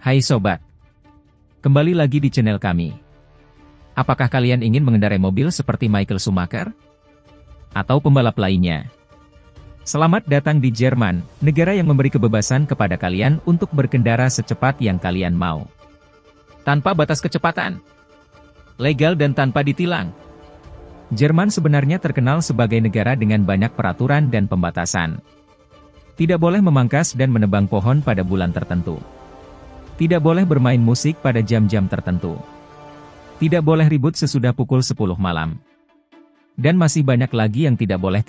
Hai sobat, kembali lagi di channel kami. Apakah kalian ingin mengendarai mobil seperti Michael Schumacher? Atau pembalap lainnya? Selamat datang di Jerman, negara yang memberi kebebasan kepada kalian untuk berkendara secepat yang kalian mau. Tanpa batas kecepatan. Legal dan tanpa ditilang. Jerman sebenarnya terkenal sebagai negara dengan banyak peraturan dan pembatasan. Tidak boleh memangkas dan menebang pohon pada bulan tertentu. Tidak boleh bermain musik pada jam-jam tertentu. Tidak boleh ribut sesudah pukul 10 malam. Dan masih banyak lagi yang tidak boleh.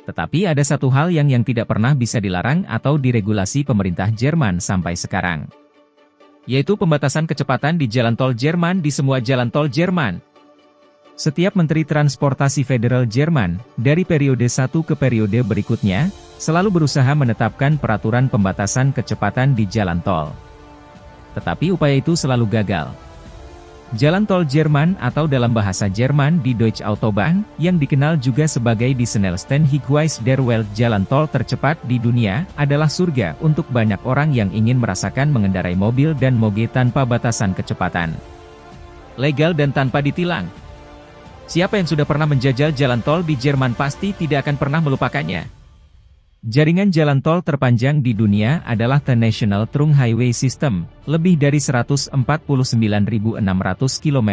Tetapi ada satu hal yang tidak pernah bisa dilarang atau diregulasi pemerintah Jerman sampai sekarang. Yaitu pembatasan kecepatan di jalan tol Jerman di semua jalan tol Jerman. Setiap Menteri Transportasi Federal Jerman, dari periode satu ke periode berikutnya, selalu berusaha menetapkan peraturan pembatasan kecepatan di jalan tol. Tetapi upaya itu selalu gagal. Jalan tol Jerman atau dalam bahasa Jerman di Deutsche Autobahn, yang dikenal juga sebagai die schnellsten Highways der Welt, jalan tol tercepat di dunia, adalah surga untuk banyak orang yang ingin merasakan mengendarai mobil dan moge tanpa batasan kecepatan. Legal dan tanpa ditilang. Siapa yang sudah pernah menjajal jalan tol di Jerman pasti tidak akan pernah melupakannya. Jaringan jalan tol terpanjang di dunia adalah The National Trunk Highway System, lebih dari 149.600 km,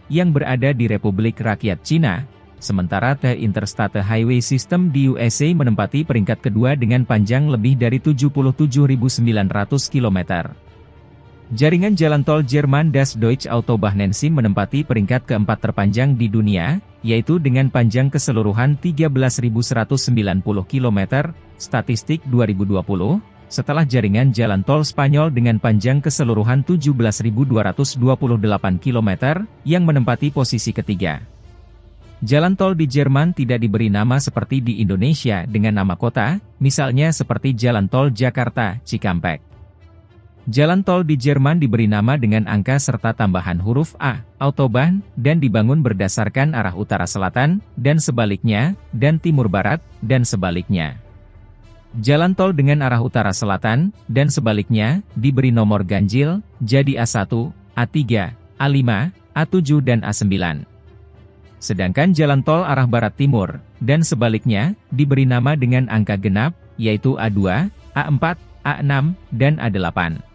yang berada di Republik Rakyat Cina, sementara The Interstate Highway System di USA menempati peringkat kedua dengan panjang lebih dari 77.900 km. Jaringan jalan tol Jerman Das Deutsche Autobahnnetz menempati peringkat keempat terpanjang di dunia, yaitu dengan panjang keseluruhan 13.190 km, statistik 2020, setelah jaringan jalan tol Spanyol dengan panjang keseluruhan 17.228 km, yang menempati posisi ketiga. Jalan tol di Jerman tidak diberi nama seperti di Indonesia dengan nama kota, misalnya seperti Jalan Tol Jakarta, Cikampek. Jalan tol di Jerman diberi nama dengan angka serta tambahan huruf A, Autobahn, dan dibangun berdasarkan arah utara-selatan, dan sebaliknya, dan timur-barat, dan sebaliknya. Jalan tol dengan arah utara-selatan, dan sebaliknya, diberi nomor ganjil, jadi A1, A3, A5, A7 dan A9. Sedangkan jalan tol arah barat-timur, dan sebaliknya, diberi nama dengan angka genap, yaitu A2, A4, A6, dan A8.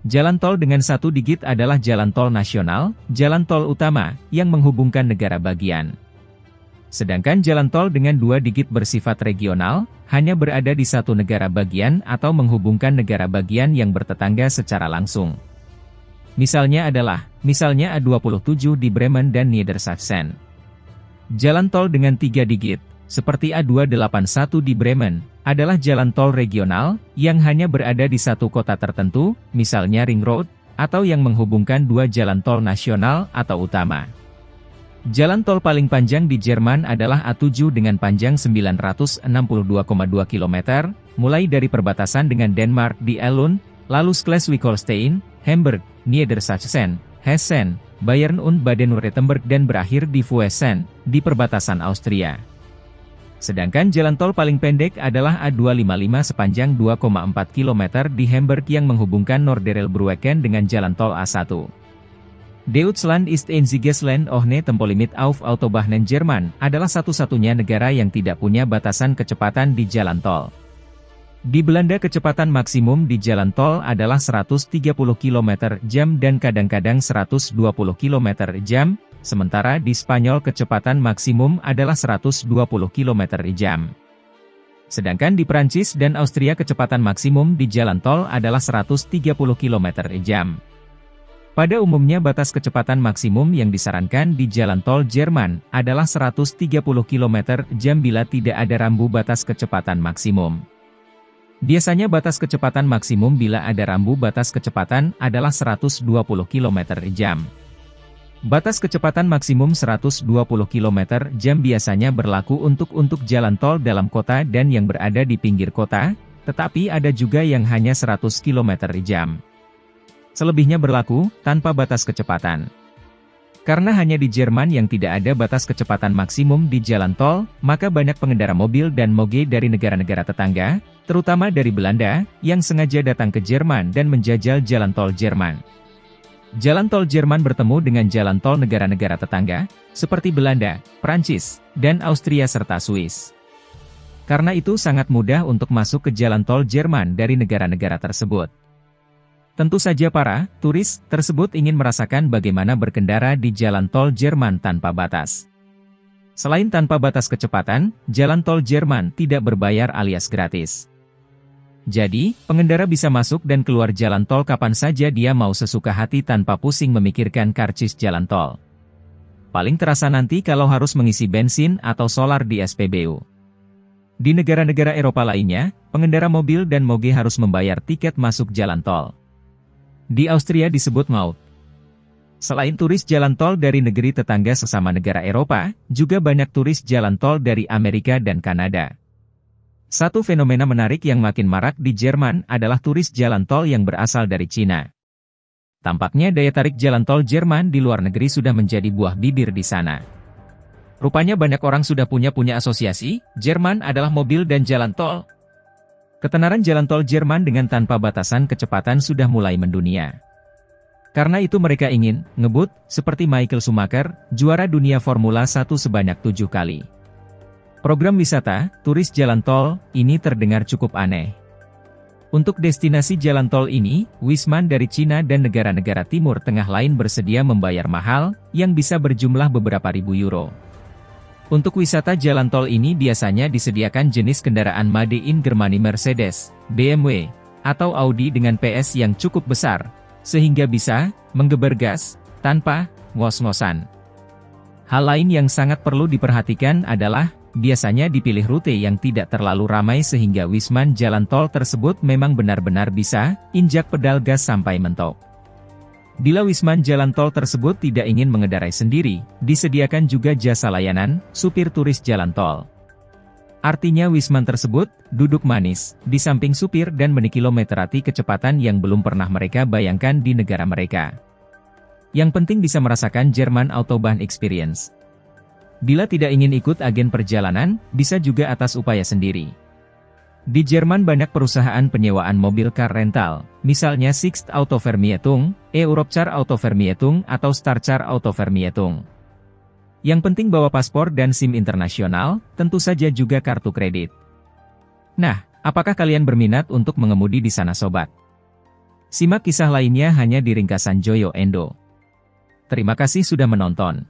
Jalan tol dengan satu digit adalah jalan tol nasional, jalan tol utama, yang menghubungkan negara bagian. Sedangkan jalan tol dengan dua digit bersifat regional, hanya berada di satu negara bagian atau menghubungkan negara bagian yang bertetangga secara langsung. Misalnya A27 di Bremen dan Niedersachsen. Jalan tol dengan tiga digit, seperti A281 di Bremen, adalah jalan tol regional, yang hanya berada di satu kota tertentu, misalnya Ring Road, atau yang menghubungkan dua jalan tol nasional atau utama. Jalan tol paling panjang di Jerman adalah A7 dengan panjang 962,2 km, mulai dari perbatasan dengan Denmark di Elund, lalu Schleswig-Holstein, Hamburg, Niedersachsen, Hessen, Bayern und Baden-Württemberg dan berakhir di Fuesen, di perbatasan Austria. Sedangkan jalan tol paling pendek adalah A255 sepanjang 2,4 km di Hamburg yang menghubungkan Norderelbrücken dengan jalan tol A1. Deutschland ist einziges Land ohne Tempolimit auf Autobahnen. Jerman adalah satu-satunya negara yang tidak punya batasan kecepatan di jalan tol. Di Belanda kecepatan maksimum di jalan tol adalah 130 km/jam dan kadang-kadang 120 km/jam, sementara di Spanyol kecepatan maksimum adalah 120 km/jam. Sedangkan di Prancis dan Austria kecepatan maksimum di jalan tol adalah 130 km/jam. Pada umumnya batas kecepatan maksimum yang disarankan di jalan tol Jerman adalah 130 km/jam bila tidak ada rambu batas kecepatan maksimum. Biasanya batas kecepatan maksimum bila ada rambu batas kecepatan adalah 120 km/jam. Batas kecepatan maksimum 120 km/jam biasanya berlaku untuk jalan tol dalam kota dan yang berada di pinggir kota, tetapi ada juga yang hanya 100 km/jam. Selebihnya berlaku tanpa batas kecepatan. Karena hanya di Jerman yang tidak ada batas kecepatan maksimum di jalan tol, maka banyak pengendara mobil dan moge dari negara-negara tetangga, terutama dari Belanda, yang sengaja datang ke Jerman dan menjajal jalan tol Jerman. Jalan tol Jerman bertemu dengan jalan tol negara-negara tetangga, seperti Belanda, Prancis, dan Austria serta Swiss. Karena itu sangat mudah untuk masuk ke jalan tol Jerman dari negara-negara tersebut. Tentu saja para turis tersebut ingin merasakan bagaimana berkendara di jalan tol Jerman tanpa batas. Selain tanpa batas kecepatan, jalan tol Jerman tidak berbayar alias gratis. Jadi, pengendara bisa masuk dan keluar jalan tol kapan saja dia mau sesuka hati tanpa pusing memikirkan karcis jalan tol. Paling terasa nanti kalau harus mengisi bensin atau solar di SPBU. Di negara-negara Eropa lainnya, pengendara mobil dan moge harus membayar tiket masuk jalan tol. Di Austria disebut Maut. Selain turis jalan tol dari negeri tetangga sesama negara Eropa, juga banyak turis jalan tol dari Amerika dan Kanada. Satu fenomena menarik yang makin marak di Jerman adalah turis jalan tol yang berasal dari Cina. Tampaknya daya tarik jalan tol Jerman di luar negeri sudah menjadi buah bibir di sana. Rupanya banyak orang sudah punya asosiasi, Jerman adalah mobil dan jalan tol. Ketenaran jalan tol Jerman dengan tanpa batasan kecepatan sudah mulai mendunia. Karena itu mereka ingin ngebut, seperti Michael Schumacher, juara dunia Formula 1 sebanyak 7 kali. Program wisata, turis jalan tol, ini terdengar cukup aneh. Untuk destinasi jalan tol ini, Wisman dari Cina dan negara-negara Timur Tengah lain bersedia membayar mahal, yang bisa berjumlah beberapa ribu euro. Untuk wisata jalan tol ini biasanya disediakan jenis kendaraan made in Germany Mercedes, BMW, atau Audi dengan PS yang cukup besar, sehingga bisa menggeber gas, tanpa ngos-ngosan. Hal lain yang sangat perlu diperhatikan adalah, biasanya dipilih rute yang tidak terlalu ramai sehingga Wisman jalan tol tersebut memang benar-benar bisa injak pedal gas sampai mentok. Bila Wisman jalan tol tersebut tidak ingin mengendarai sendiri, disediakan juga jasa layanan supir turis jalan tol. Artinya Wisman tersebut duduk manis di samping supir dan menikilometerati kecepatan yang belum pernah mereka bayangkan di negara mereka. Yang penting bisa merasakan Jerman Autobahn Experience. Bila tidak ingin ikut agen perjalanan, bisa juga atas upaya sendiri. Di Jerman banyak perusahaan penyewaan mobil car rental, misalnya Sixt Autovermietung, Europcar Autovermietung atau Starcar Autovermietung. Yang penting bawa paspor dan SIM internasional, tentu saja juga kartu kredit. Nah, apakah kalian berminat untuk mengemudi di sana sobat? Simak kisah lainnya hanya di ringkasan Joyo Endo. Terima kasih sudah menonton.